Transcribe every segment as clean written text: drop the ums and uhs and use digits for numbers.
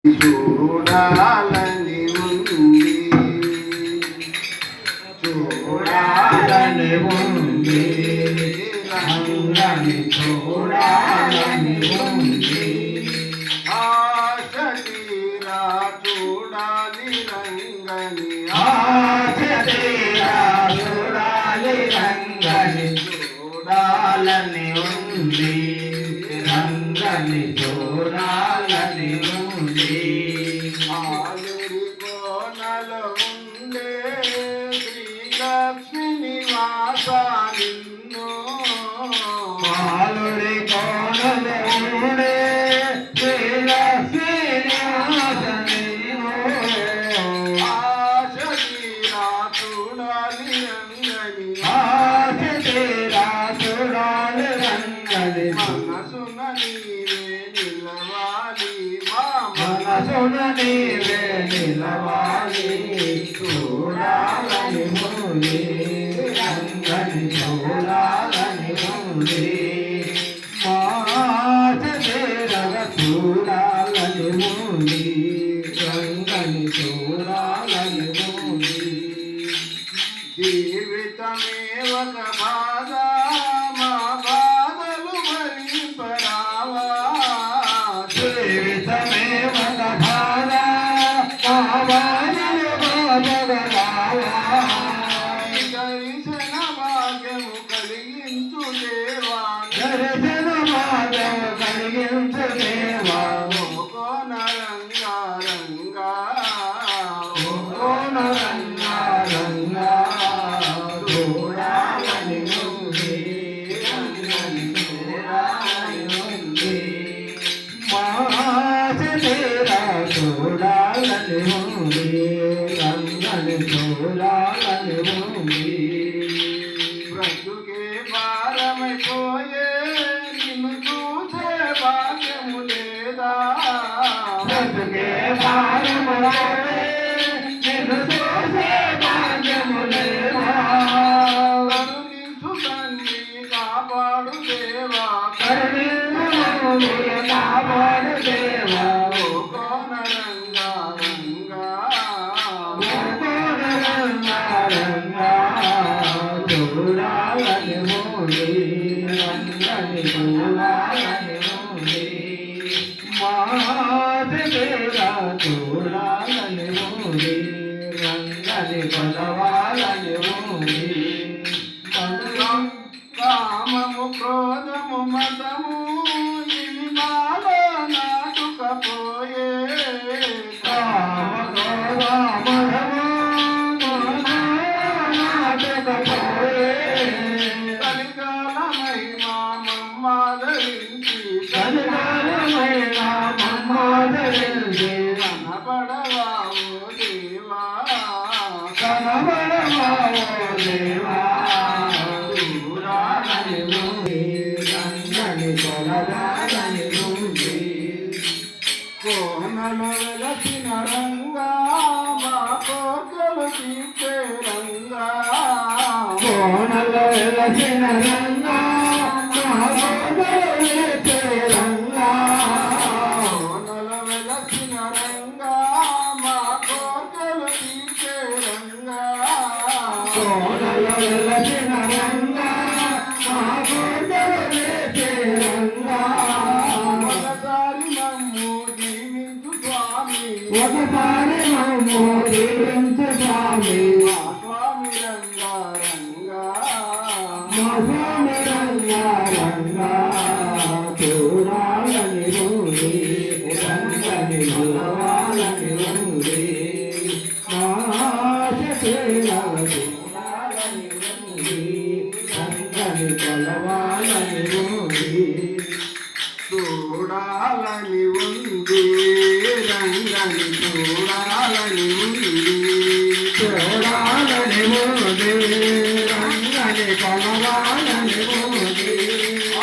చూడాలని ఉంది చూడాలని ఉంది రంగని చూడాలని ఉంది ఆశ తీరా చూడాలి రంగని ఆశ తీరా చూడాలి రంగని చూడాలని ఉంది రంగని చూడాలని ఉంది ఆలురి కోనలో ఉండే శ్రీలక్ష్మి నివాస నిన్ను ఆలురి కోనలో ఉండే శ్రీలక్ష్మి నివాస నిన్ను ఆశ తీరా చూడాలి రంగని ఆశ తీరా చూడాలి రంగని మనసున నీవే నిలవాలి మనసున నీవే నిలవాలి చూడాలని ఉంది రంగని చూడాలని ఉంది మాట తీరగ చూడాలని ఉంది రంగని చూడాలని ఉంది జీవితమే ఒక బాధ మా బాధలు భరింపరావా జీవితమే ఒక బాధ మా బాధలు భరింపరావా దర్శన భాగ్యము కలిగించు దేవా దర్శన భాగ్యము కలిగించు దేవా కోన రంగా రంగా కోన రంగా రంగా చూడాలని ఉంది రంగని చూడాలని ఉంది మాస తీరా చూడాలని ఉంది రంగని చూడాలని ఉంది బ్రతుకే భారమైపోయే నిన్ను చూసే భాగ్యము లేదా బ్రతుకే భారమైపోయే నిన్ను చూసే భాగ్యము లేదా కరుణించు తండ్రి కాపాడు దేవా కరుణించు కాపాడు దేవా కోన రంగా రంగా కోన రంగా రంగా చూడాలని ఉంది రంగని చూడాలని ఉంది మాట తీరా చూడాలని ఉంది రంగని కొలవాలని ఉంది కామము క్రోధము మతము ఇవి నాలో నాటుకపోయే కామ క్రోధ మతము నాటుకపోయే కలికాలమై మామమ్మధరించి కలికాలమై మామమ్మధరించి కనబడవావు దేవా కనబడవావు దేవా చూడాలని ఉంది రంగని కొలవాలని ఉంది కోనలో వెలసిన రంగా మా కోకలు తీర్చే రంగా కోనలో వెలసిన రంగా మా కోకలు తీర్చే రంగా కోనలో వెలసిన రంగా మా కోకలు తీర్చే రంగా కోనలో వెలసిన రంగా మా కోకలు తీర్చే రంగా ఒకసారి మమ్ము దీవించు స్వామి ఒకసారి మమ్ము దీవించు స్వామి మా స్వామి రంగా రంగా మా స్వామి రంగా రంగా చూడాలని ఉంది రంగని కొలవాలని ఉంది ఆశ తీరా చూడాలని ఉంది రంగని కొలవాలని ఉంది చూడాలని ఉంది రంగని చూడాలని ఉంది చూడాలని ఉంది రంగని కొలవాలని ఉంది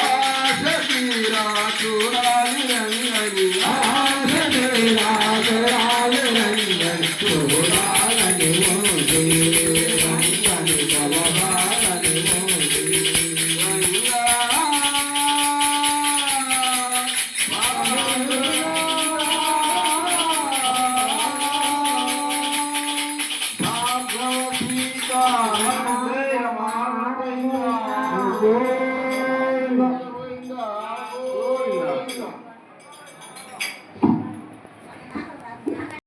ఆశ తీరా చూడాలి రంగని ఆశ తీరా చూడాలి రంగని చూడాలని ఉంది రంగని కొలవాలని ఉంది రంగా సీతారామ జయ రామ గోవింద